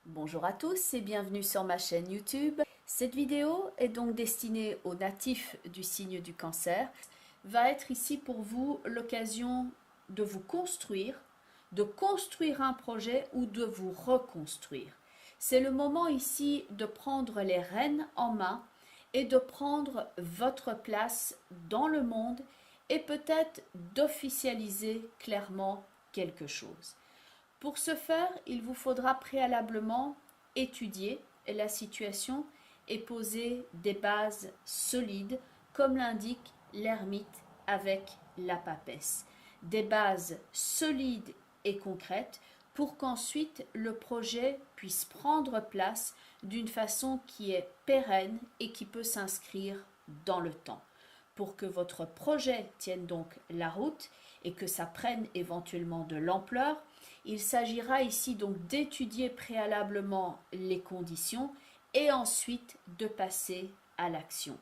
Bonjour à tous et bienvenue sur ma chaîne YouTube. Cette vidéo est donc destinée aux natifs du signe du Cancer. Va être ici pour vous l'occasion de vous construire, de construire un projet ou de vous reconstruire. C'est le moment ici de prendre les rênes en main et de prendre votre place dans le monde et peut-être d'officialiser clairement quelque chose. Pour ce faire, il vous faudra préalablement étudier la situation et poser des bases solides, comme l'indique l'ermite avec la papesse. Des bases solides et concrètes pour qu'ensuite le projet puisse prendre place d'une façon qui est pérenne et qui peut s'inscrire dans le temps. Pour que votre projet tienne donc la route et que ça prenne éventuellement de l'ampleur, il s'agira ici donc d'étudier préalablement les conditions et ensuite de passer à l'action.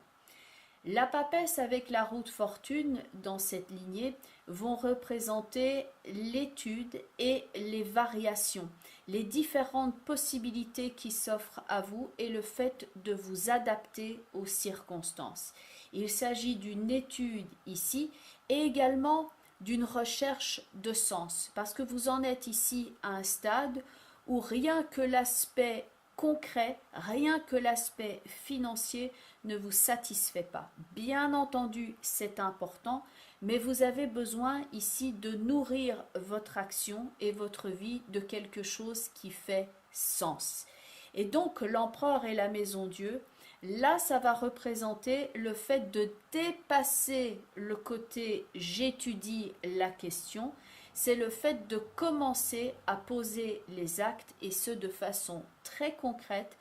La papesse avec la roue de fortune dans cette lignée vont représenter l'étude et les variations, les différentes possibilités qui s'offrent à vous et le fait de vous adapter aux circonstances. Il s'agit d'une étude ici et également d'une recherche de sens, parce que vous en êtes ici à un stade où rien que l'aspect concret, rien que l'aspect financier ne vous satisfait pas. Bien entendu, c'est important, mais vous avez besoin ici de nourrir votre action et votre vie de quelque chose qui fait sens. Et donc l'empereur et la maison Dieu, là ça va représenter le fait de dépasser le côté j'étudie la question, c'est le fait de commencer à poser les actes et ce de façon très concrète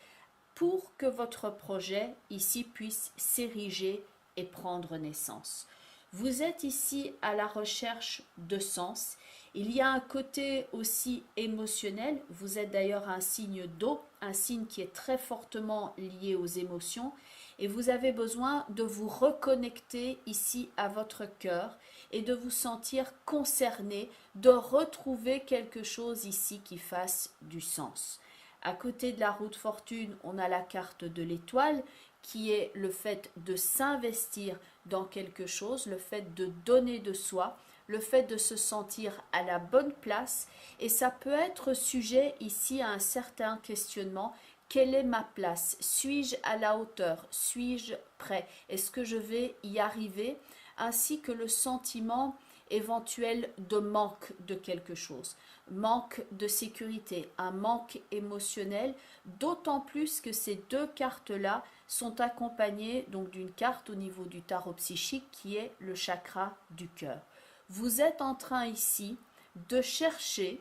pour que votre projet ici puisse s'ériger et prendre naissance. Vous êtes ici à la recherche de sens. Il y a un côté aussi émotionnel. Vous êtes d'ailleurs un signe d'eau, un signe qui est très fortement lié aux émotions. Et vous avez besoin de vous reconnecter ici à votre cœur et de vous sentir concerné, de retrouver quelque chose ici qui fasse du sens. À côté de la roue de fortune, on a la carte de l'étoile qui est le fait de s'investir dans quelque chose, le fait de donner de soi, le fait de se sentir à la bonne place. Et ça peut être sujet ici à un certain questionnement. Quelle est ma place? Suis-je à la hauteur? Suis-je prêt? Est-ce que je vais y arriver? Ainsi que le sentiment éventuel de manque de quelque chose, manque de sécurité, un manque émotionnel, d'autant plus que ces deux cartes-là sont accompagnées donc d'une carte au niveau du tarot psychique qui est le chakra du cœur. Vous êtes en train ici de chercher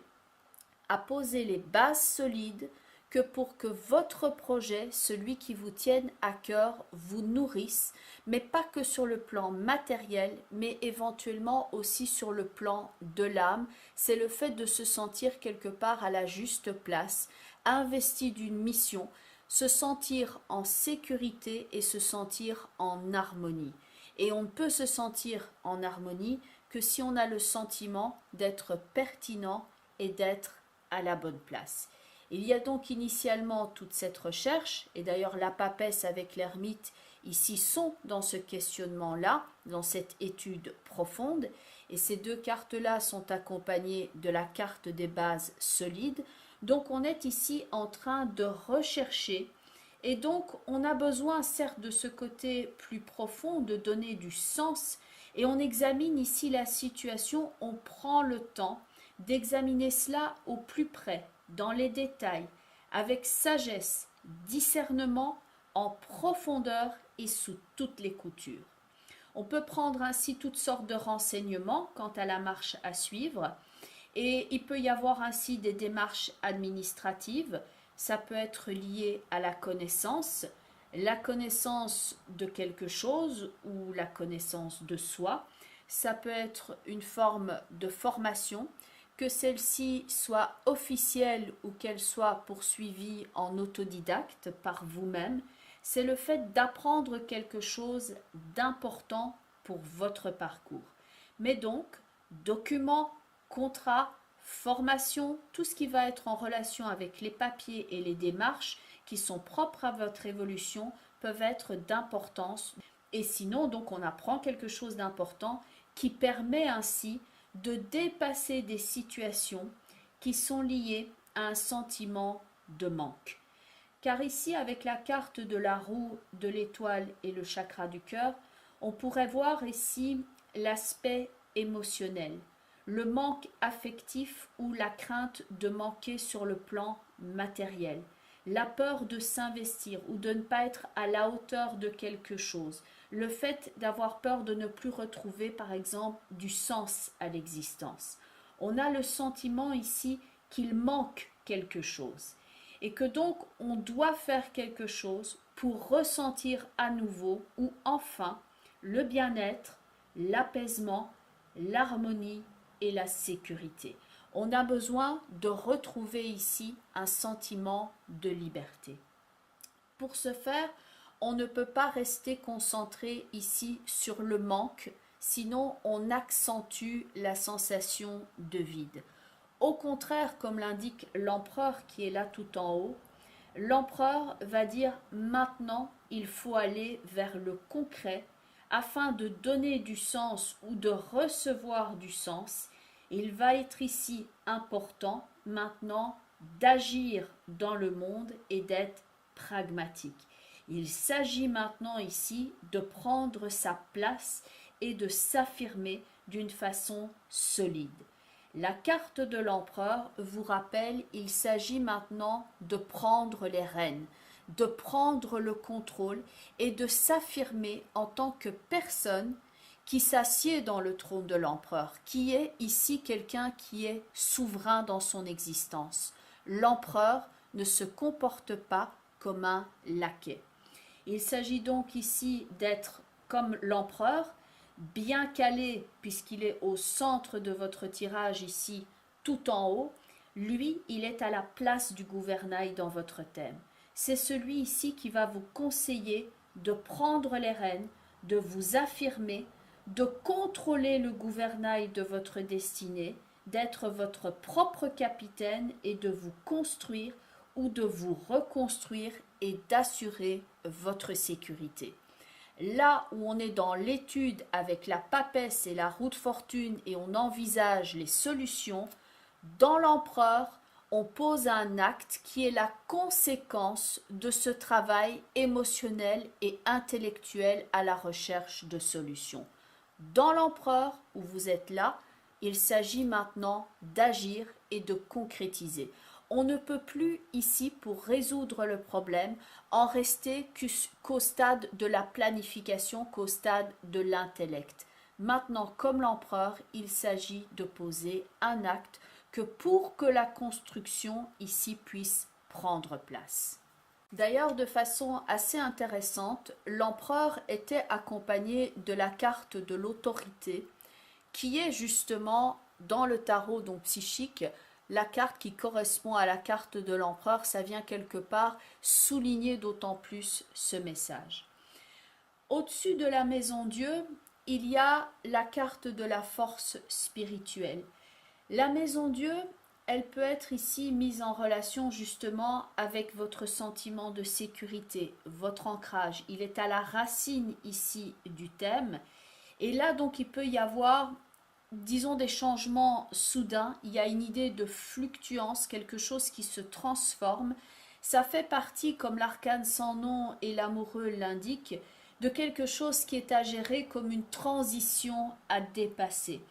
à poser les bases solides que pour que votre projet, celui qui vous tienne à cœur, vous nourrisse, mais pas que sur le plan matériel, mais éventuellement aussi sur le plan de l'âme. C'est le fait de se sentir quelque part à la juste place, investi d'une mission, se sentir en sécurité et se sentir en harmonie. Et on ne peut se sentir en harmonie que si on a le sentiment d'être pertinent et d'être à la bonne place. Il y a donc initialement toute cette recherche, et d'ailleurs la papesse avec l'ermite ici sont dans ce questionnement-là, dans cette étude profonde, et ces deux cartes-là sont accompagnées de la carte des bases solides. Donc on est ici en train de rechercher, et donc on a besoin certes de ce côté plus profond, de donner du sens, et on examine ici la situation, on prend le temps d'examiner cela au plus près, dans les détails, avec sagesse, discernement, en profondeur et sous toutes les coutures. On peut prendre ainsi toutes sortes de renseignements quant à la marche à suivre et il peut y avoir ainsi des démarches administratives. Ça peut être lié à la connaissance de quelque chose ou la connaissance de soi. Ça peut être une forme de formation, que celle-ci soit officielle ou qu'elle soit poursuivie en autodidacte par vous-même. C'est le fait d'apprendre quelque chose d'important pour votre parcours. Mais donc, documents, contrats, formation, tout ce qui va être en relation avec les papiers et les démarches qui sont propres à votre évolution peuvent être d'importance. Et sinon, donc, on apprend quelque chose d'important qui permet ainsi de dépasser des situations qui sont liées à un sentiment de manque. Car ici, avec la carte de la roue, de l'étoile et le chakra du cœur, on pourrait voir ici l'aspect émotionnel, le manque affectif ou la crainte de manquer sur le plan matériel, la peur de s'investir ou de ne pas être à la hauteur de quelque chose, le fait d'avoir peur de ne plus retrouver par exemple du sens à l'existence. On a le sentiment ici qu'il manque quelque chose et que donc on doit faire quelque chose pour ressentir à nouveau ou enfin le bien-être, l'apaisement, l'harmonie et la sécurité. On a besoin de retrouver ici un sentiment de liberté. Pour ce faire, on ne peut pas rester concentré ici sur le manque, sinon on accentue la sensation de vide. Au contraire, comme l'indique l'empereur qui est là tout en haut, l'empereur va dire maintenant il faut aller vers le concret afin de donner du sens ou de recevoir du sens. Il va être ici important maintenant d'agir dans le monde et d'être pragmatique. Il s'agit maintenant ici de prendre sa place et de s'affirmer d'une façon solide. La carte de l'empereur vous rappelle, il s'agit maintenant de prendre les rênes, de prendre le contrôle et de s'affirmer en tant que personne qui s'assied dans le trône de l'empereur, qui est ici quelqu'un qui est souverain dans son existence. L'empereur ne se comporte pas comme un laquais. Il s'agit donc ici d'être comme l'empereur, bien calé puisqu'il est au centre de votre tirage ici, tout en haut. Lui, il est à la place du gouvernail dans votre thème. C'est celui ici qui va vous conseiller de prendre les rênes, de vous affirmer, de contrôler le gouvernail de votre destinée, d'être votre propre capitaine et de vous construire ou de vous reconstruire et d'assurer votre sécurité. Là où on est dans l'étude avec la papesse et la roue de fortune et on envisage les solutions, dans l'empereur, on pose un acte qui est la conséquence de ce travail émotionnel et intellectuel à la recherche de solutions. Dans l'empereur, où vous êtes là, il s'agit maintenant d'agir et de concrétiser. On ne peut plus ici, pour résoudre le problème, en rester qu'au stade de la planification, qu'au stade de l'intellect. Maintenant, comme l'empereur, il s'agit de poser un acte que pour que la construction ici puisse prendre place. D'ailleurs, de façon assez intéressante, l'empereur était accompagné de la carte de l'autorité, qui est justement dans le tarot donc psychique, la carte qui correspond à la carte de l'empereur. Ça vient quelque part souligner d'autant plus ce message. Au-dessus de la maison Dieu, il y a la carte de la force spirituelle. La maison Dieu, elle peut être ici mise en relation justement avec votre sentiment de sécurité, votre ancrage. Il est à la racine ici du thème. Et là, donc, il peut y avoir, disons, des changements soudains. Il y a une idée de fluctuance, quelque chose qui se transforme. Ça fait partie, comme l'arcane sans nom et l'amoureux l'indiquent, de quelque chose qui est à gérer comme une transition à dépasser.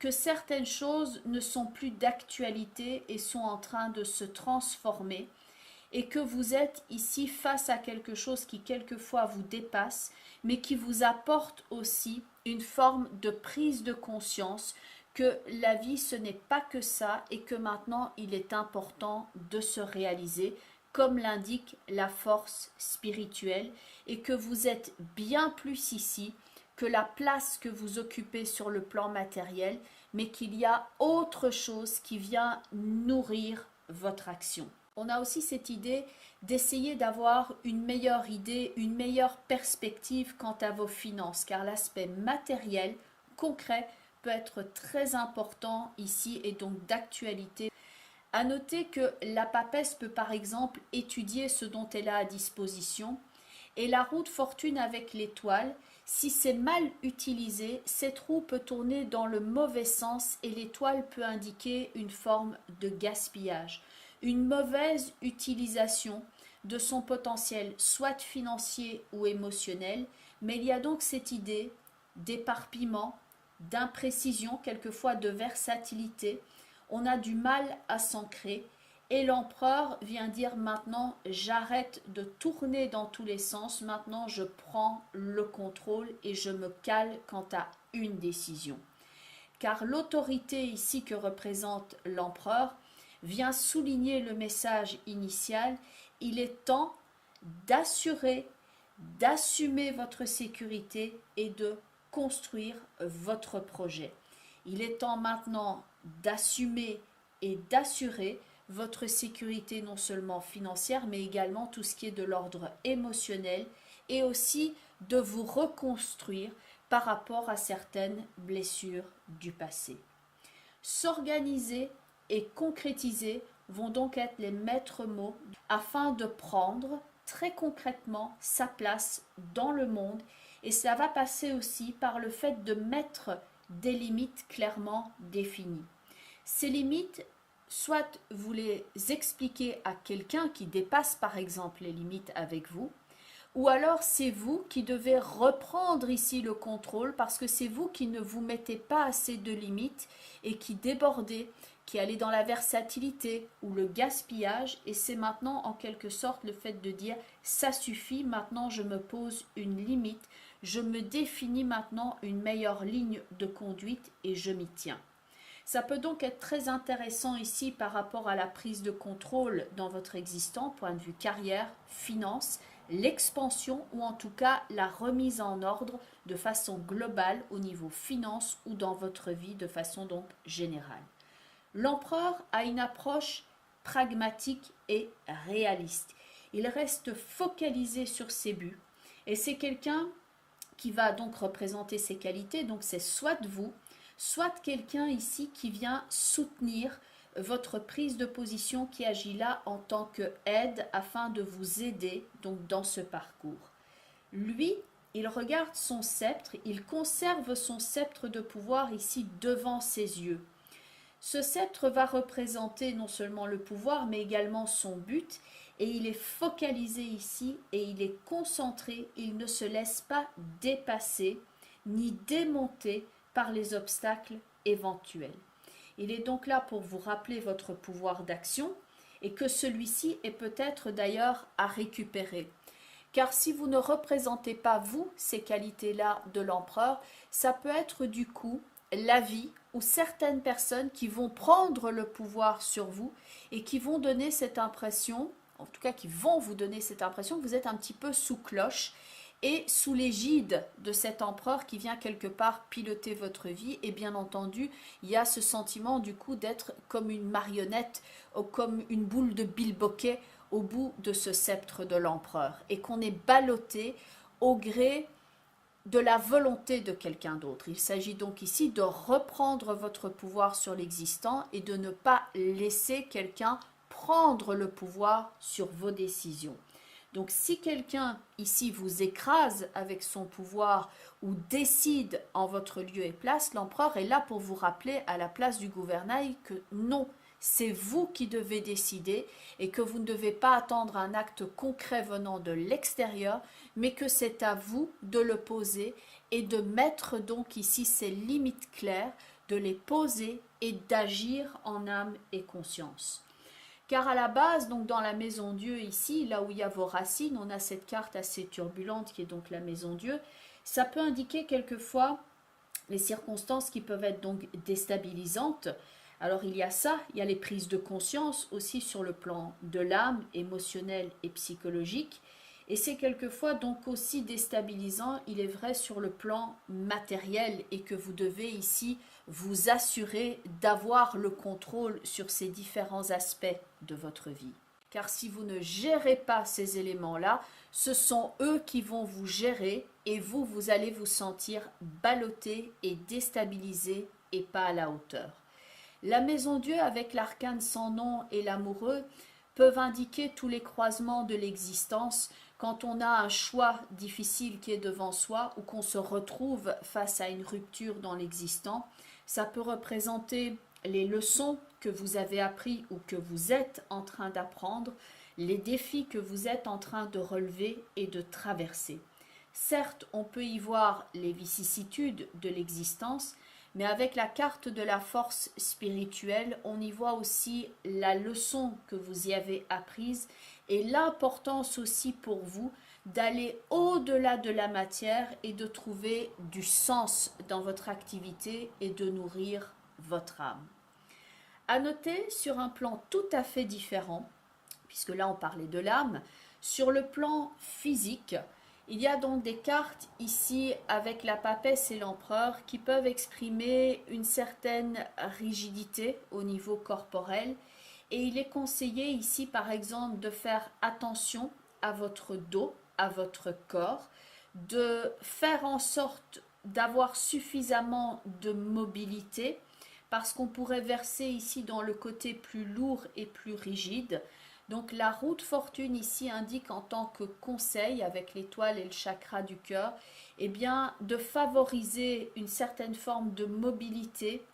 Que certaines choses ne sont plus d'actualité et sont en train de se transformer et que vous êtes ici face à quelque chose qui quelquefois vous dépasse mais qui vous apporte aussi une forme de prise de conscience que la vie ce n'est pas que ça et que maintenant il est important de se réaliser comme l'indique la force spirituelle et que vous êtes bien plus ici que la place que vous occupez sur le plan matériel, mais qu'il y a autre chose qui vient nourrir votre action. On a aussi cette idée d'essayer d'avoir une meilleure idée, une meilleure perspective quant à vos finances, car l'aspect matériel, concret, peut être très important ici et donc d'actualité. À noter que la papesse peut par exemple étudier ce dont elle a à disposition et la roue de fortune avec l'étoile, si c'est mal utilisé, cette roue peut tourner dans le mauvais sens et l'étoile peut indiquer une forme de gaspillage, une mauvaise utilisation de son potentiel, soit financier ou émotionnel, mais il y a donc cette idée d'éparpillement, d'imprécision, quelquefois de versatilité. On a du mal à s'ancrer et l'empereur vient dire maintenant j'arrête de tourner dans tous les sens, maintenant je prends le contrôle et je me cale quant à une décision. Car l'autorité ici que représente l'empereur vient souligner le message initial, il est temps d'assurer, d'assumer votre sécurité et de construire votre projet. Il est temps maintenant d'assumer et d'assurer votre sécurité non seulement financière mais également tout ce qui est de l'ordre émotionnel et aussi de vous reconstruire par rapport à certaines blessures du passé. S'organiser et concrétiser vont donc être les maîtres mots afin de prendre très concrètement sa place dans le monde et ça va passer aussi par le fait de mettre des limites clairement définies. Ces limites, soit vous les expliquez à quelqu'un qui dépasse par exemple les limites avec vous, ou alors c'est vous qui devez reprendre ici le contrôle parce que c'est vous qui ne vous mettez pas assez de limites et qui débordez, qui allez dans la versatilité ou le gaspillage et c'est maintenant en quelque sorte le fait de dire ça suffit, maintenant je me pose une limite, je me définis maintenant une meilleure ligne de conduite et je m'y tiens. Ça peut donc être très intéressant ici par rapport à la prise de contrôle dans votre existant, point de vue carrière, finance, l'expansion ou en tout cas la remise en ordre de façon globale au niveau finance ou dans votre vie de façon donc générale. L'empereur a une approche pragmatique et réaliste. Il reste focalisé sur ses buts et c'est quelqu'un qui va donc représenter ses qualités, donc c'est soit vous, soit quelqu'un ici qui vient soutenir votre prise de position, qui agit là en tant qu'aide afin de vous aider donc dans ce parcours. Lui, il regarde son sceptre, il conserve son sceptre de pouvoir ici devant ses yeux. Ce sceptre va représenter non seulement le pouvoir mais également son but et il est focalisé ici et il est concentré, il ne se laisse pas dépasser ni démonter par les obstacles éventuels. Il est donc là pour vous rappeler votre pouvoir d'action et que celui-ci est peut-être d'ailleurs à récupérer. Car si vous ne représentez pas vous ces qualités-là de l'empereur, ça peut être du coup la vie ou certaines personnes qui vont prendre le pouvoir sur vous et qui vont donner cette impression, en tout cas qui vont vous donner cette impression que vous êtes un petit peu sous cloche et sous l'égide de cet empereur qui vient quelque part piloter votre vie. Et bien entendu, il y a ce sentiment du coup d'être comme une marionnette ou comme une boule de bilboquet au bout de ce sceptre de l'empereur et qu'on est ballotté au gré de la volonté de quelqu'un d'autre. Il s'agit donc ici de reprendre votre pouvoir sur l'existant et de ne pas laisser quelqu'un prendre le pouvoir sur vos décisions. Donc si quelqu'un ici vous écrase avec son pouvoir ou décide en votre lieu et place, l'empereur est là pour vous rappeler à la place du gouvernail que non, c'est vous qui devez décider et que vous ne devez pas attendre un acte concret venant de l'extérieur, mais que c'est à vous de le poser et de mettre donc ici ces limites claires, de les poser et d'agir en âme et conscience. Car à la base, donc dans la maison Dieu ici, là où il y a vos racines, on a cette carte assez turbulente qui est donc la maison Dieu. Ça peut indiquer quelquefois les circonstances qui peuvent être donc déstabilisantes. Alors il y a ça, il y a les prises de conscience aussi sur le plan de l'âme, émotionnel et psychologique. Et c'est quelquefois donc aussi déstabilisant, il est vrai, sur le plan matériel et que vous devez ici vous assurer d'avoir le contrôle sur ces différents aspects de votre vie. car si vous ne gérez pas ces éléments-là, ce sont eux qui vont vous gérer et vous, vous allez vous sentir ballotté et déstabilisé et pas à la hauteur. La maison Dieu avec l'arcane sans nom et l'amoureux peuvent indiquer tous les croisements de l'existence quand on a un choix difficile qui est devant soi ou qu'on se retrouve face à une rupture dans l'existant. Ça peut représenter les leçons que vous avez appris ou que vous êtes en train d'apprendre, les défis que vous êtes en train de relever et de traverser. Certes, on peut y voir les vicissitudes de l'existence, mais avec la carte de la force spirituelle, on y voit aussi la leçon que vous y avez apprise et l'importance aussi pour vous d'aller au-delà de la matière et de trouver du sens dans votre activité et de nourrir votre âme. À noter sur un plan tout à fait différent, puisque là on parlait de l'âme, sur le plan physique, il y a donc des cartes ici avec la papesse et l'empereur qui peuvent exprimer une certaine rigidité au niveau corporel et il est conseillé ici par exemple de faire attention à votre dos, à votre corps, de faire en sorte d'avoir suffisamment de mobilité parce qu'on pourrait verser ici dans le côté plus lourd et plus rigide. Donc la roue de fortune ici indique en tant que conseil avec l'étoile et le chakra du cœur, eh bien de favoriser une certaine forme de mobilité,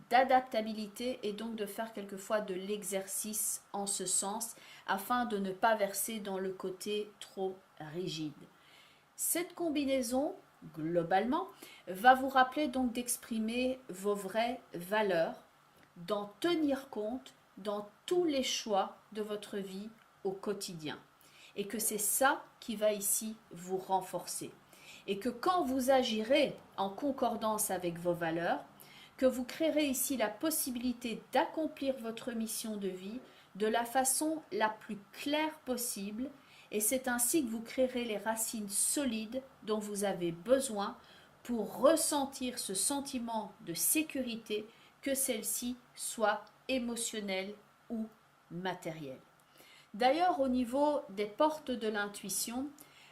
d'adaptabilité et donc de faire quelquefois de l'exercice en ce sens afin de ne pas verser dans le côté trop rigide. Cette combinaison, globalement, va vous rappeler donc d'exprimer vos vraies valeurs, d'en tenir compte dans tous les choix de votre vie au quotidien. Et que c'est ça qui va ici vous renforcer. Et que quand vous agirez en concordance avec vos valeurs, que vous créerez ici la possibilité d'accomplir votre mission de vie de la façon la plus claire possible. Et c'est ainsi que vous créerez les racines solides dont vous avez besoin pour ressentir ce sentiment de sécurité, que celle-ci soit émotionnelle ou matérielle. D'ailleurs, au niveau des portes de l'intuition,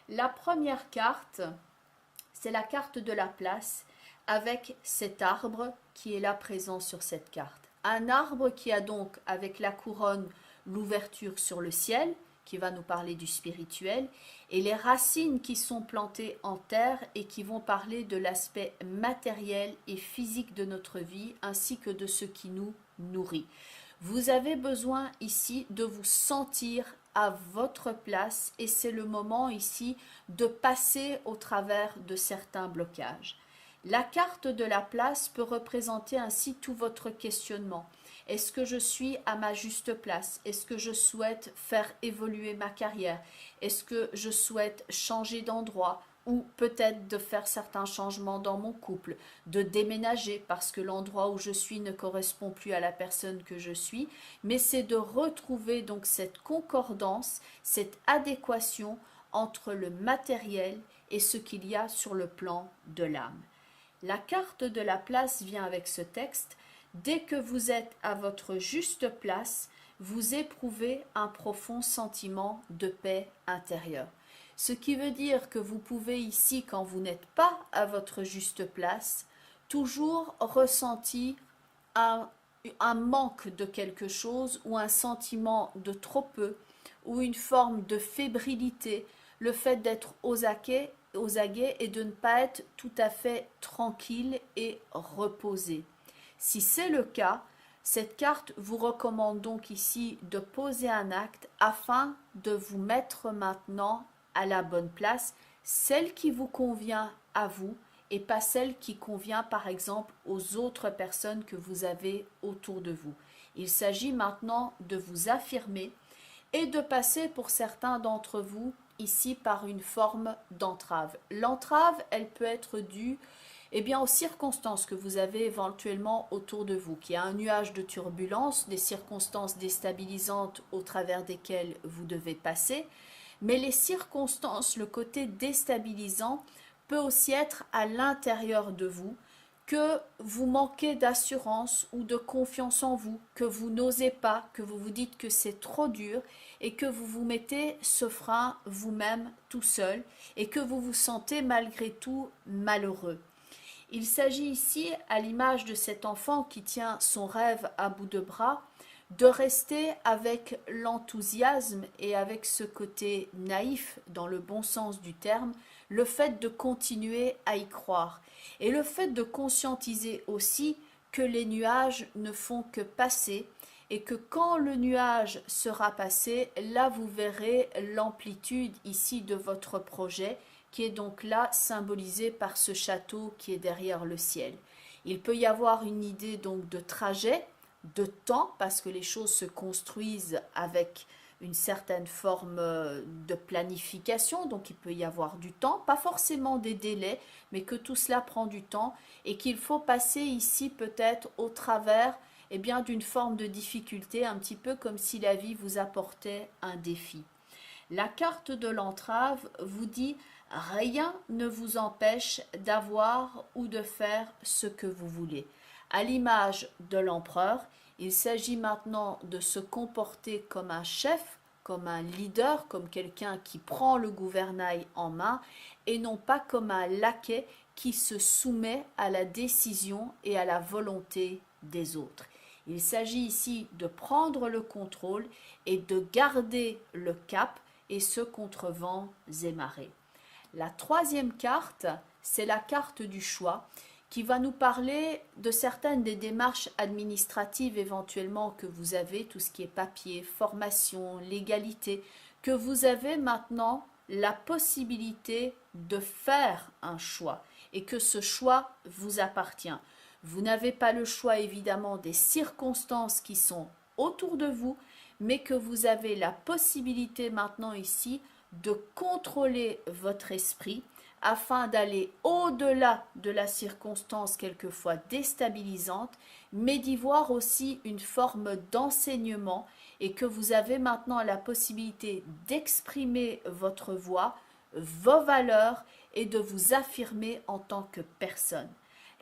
la première carte, c'est la carte de la place avec cet arbre qui est là présent sur cette carte. Un arbre qui a donc avec la couronne l'ouverture sur le ciel, qui va nous parler du spirituel, et les racines qui sont plantées en terre et qui vont parler de l'aspect matériel et physique de notre vie, ainsi que de ce qui nous nourrit. Vous avez besoin ici de vous sentir à votre place et c'est le moment ici de passer au travers de certains blocages. La carte de la place peut représenter ainsi tout votre questionnement. Est-ce que je suis à ma juste place? Est-ce que je souhaite faire évoluer ma carrière? Est-ce que je souhaite changer d'endroit? Ou peut-être de faire certains changements dans mon couple, de déménager parce que l'endroit où je suis ne correspond plus à la personne que je suis, mais c'est de retrouver donc cette concordance, cette adéquation entre le matériel et ce qu'il y a sur le plan de l'âme. La carte de la place vient avec ce texte. Dès que vous êtes à votre juste place, vous éprouvez un profond sentiment de paix intérieure. Ce qui veut dire que vous pouvez ici, quand vous n'êtes pas à votre juste place, toujours ressentir un manque de quelque chose ou un sentiment de trop peu ou une forme de fébrilité, le fait d'être aux aguets et de ne pas être tout à fait tranquille et reposé. Si c'est le cas, cette carte vous recommande donc ici de poser un acte afin de vous mettre maintenant à la bonne place, celle qui vous convient à vous et pas celle qui convient par exemple aux autres personnes que vous avez autour de vous. Il s'agit maintenant de vous affirmer et de passer pour certains d'entre vous ici par une forme d'entrave. L'entrave, elle peut être due aux circonstances que vous avez éventuellement autour de vous, qu'il y a un nuage de turbulence, des circonstances déstabilisantes au travers desquelles vous devez passer, mais les circonstances, le côté déstabilisant peut aussi être à l'intérieur de vous, que vous manquez d'assurance ou de confiance en vous, que vous n'osez pas, que vous vous dites que c'est trop dur et que vous vous mettez ce frein vous-même tout seul et que vous vous sentez malgré tout malheureux. Il s'agit ici, à l'image de cet enfant qui tient son rêve à bout de bras, de rester avec l'enthousiasme et avec ce côté naïf, dans le bon sens du terme, le fait de continuer à y croire et le fait de conscientiser aussi que les nuages ne font que passer et que quand le nuage sera passé, là vous verrez l'amplitude ici de votre projet qui est donc là symbolisé par ce château qui est derrière le ciel. Il peut y avoir une idée donc de trajet, de temps, parce que les choses se construisent avec une certaine forme de planification, donc il peut y avoir du temps, pas forcément des délais, mais que tout cela prend du temps et qu'il faut passer ici peut-être au travers d'une forme de difficulté, un petit peu comme si la vie vous apportait un défi. La carte de l'entrave vous dit « Rien ne vous empêche d'avoir ou de faire ce que vous voulez ». À l'image de l'empereur, il s'agit maintenant de se comporter comme un chef, comme un leader, comme quelqu'un qui prend le gouvernail en main et non pas comme un laquais qui se soumet à la décision et à la volonté des autres. Il s'agit ici de prendre le contrôle et de garder le cap et ce contre vents et marées. La troisième carte, c'est la carte du choix qui va nous parler de certaines des démarches administratives éventuellement que vous avez, tout ce qui est papier, formation, légalité, que vous avez maintenant la possibilité de faire un choix et que ce choix vous appartient. Vous n'avez pas le choix évidemment des circonstances qui sont autour de vous, mais que vous avez la possibilité maintenant ici de contrôler votre esprit afin d'aller au-delà de la circonstance quelquefois déstabilisante, mais d'y voir aussi une forme d'enseignement et que vous avez maintenant la possibilité d'exprimer votre voix, vos valeurs et de vous affirmer en tant que personne.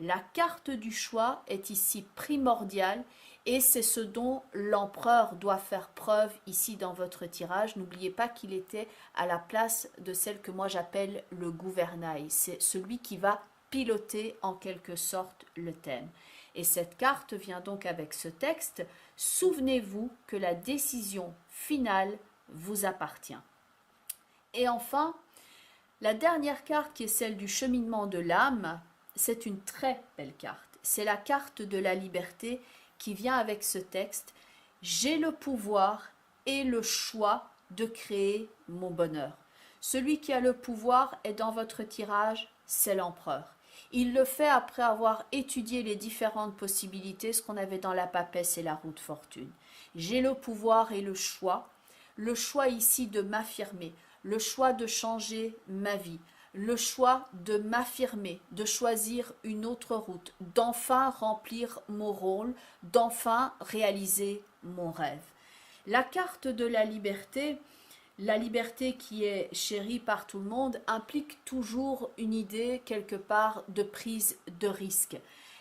La carte du choix est ici primordiale et c'est ce dont l'empereur doit faire preuve ici dans votre tirage. N'oubliez pas qu'il était à la place de celle que moi j'appelle le gouvernail. C'est celui qui va piloter en quelque sorte le thème. Et cette carte vient donc avec ce texte. Souvenez-vous que la décision finale vous appartient. Et enfin, la dernière carte qui est celle du cheminement de l'âme, c'est une très belle carte. C'est la carte de la liberté qui vient avec ce texte. J'ai le pouvoir et le choix de créer mon bonheur. Celui qui a le pouvoir est dans votre tirage, c'est l'empereur. Il le fait après avoir étudié les différentes possibilités, ce qu'on avait dans la papesse et la roue de fortune. J'ai le pouvoir et le choix ici de m'affirmer, le choix de changer ma vie, le choix de m'affirmer, de choisir une autre route, d'enfin remplir mon rôle, d'enfin réaliser mon rêve. La carte de la liberté qui est chérie par tout le monde, implique toujours une idée quelque part de prise de risque.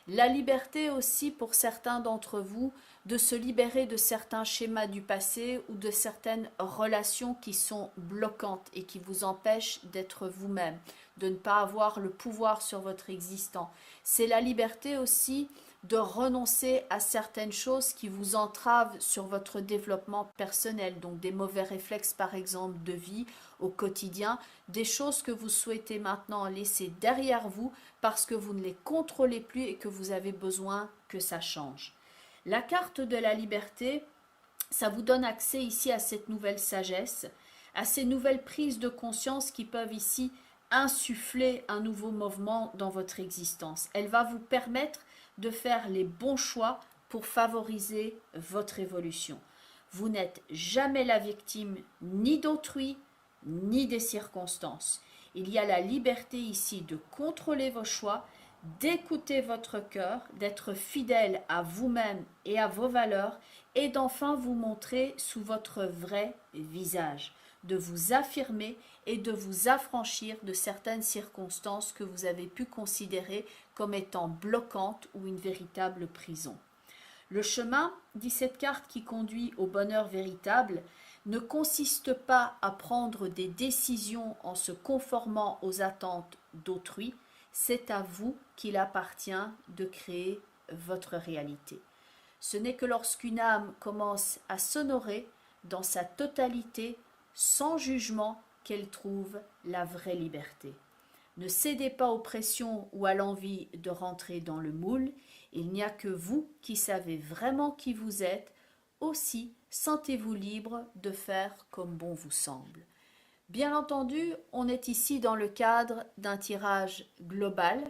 La liberté aussi pour certains d'entre vous de se libérer de certains schémas du passé ou de certaines relations qui sont bloquantes et qui vous empêchent d'être vous-même, de ne pas avoir le pouvoir sur votre existence. C'est la liberté aussi de renoncer à certaines choses qui vous entravent sur votre développement personnel, donc des mauvais réflexes par exemple de vie au quotidien, des choses que vous souhaitez maintenant laisser derrière vous parce que vous ne les contrôlez plus et que vous avez besoin que ça change. La carte de la liberté, ça vous donne accès ici à cette nouvelle sagesse, à ces nouvelles prises de conscience qui peuvent ici insuffler un nouveau mouvement dans votre existence. Elle va vous permettre de faire les bons choix pour favoriser votre évolution. Vous n'êtes jamais la victime ni d'autrui, ni des circonstances. Il y a la liberté ici de contrôler vos choix, d'écouter votre cœur, d'être fidèle à vous-même et à vos valeurs et d'enfin vous montrer sous votre vrai visage. de vous affirmer et de vous affranchir de certaines circonstances que vous avez pu considérer comme étant bloquantes ou une véritable prison. Le chemin, dit cette carte qui conduit au bonheur véritable, ne consiste pas à prendre des décisions en se conformant aux attentes d'autrui, c'est à vous qu'il appartient de créer votre réalité. Ce n'est que lorsqu'une âme commence à s'honorer dans sa totalité, sans jugement, qu'elle trouve la vraie liberté. Ne cédez pas aux pressions ou à l'envie de rentrer dans le moule. Il n'y a que vous qui savez vraiment qui vous êtes. Aussi, sentez-vous libre de faire comme bon vous semble. Bien entendu, on est ici dans le cadre d'un tirage global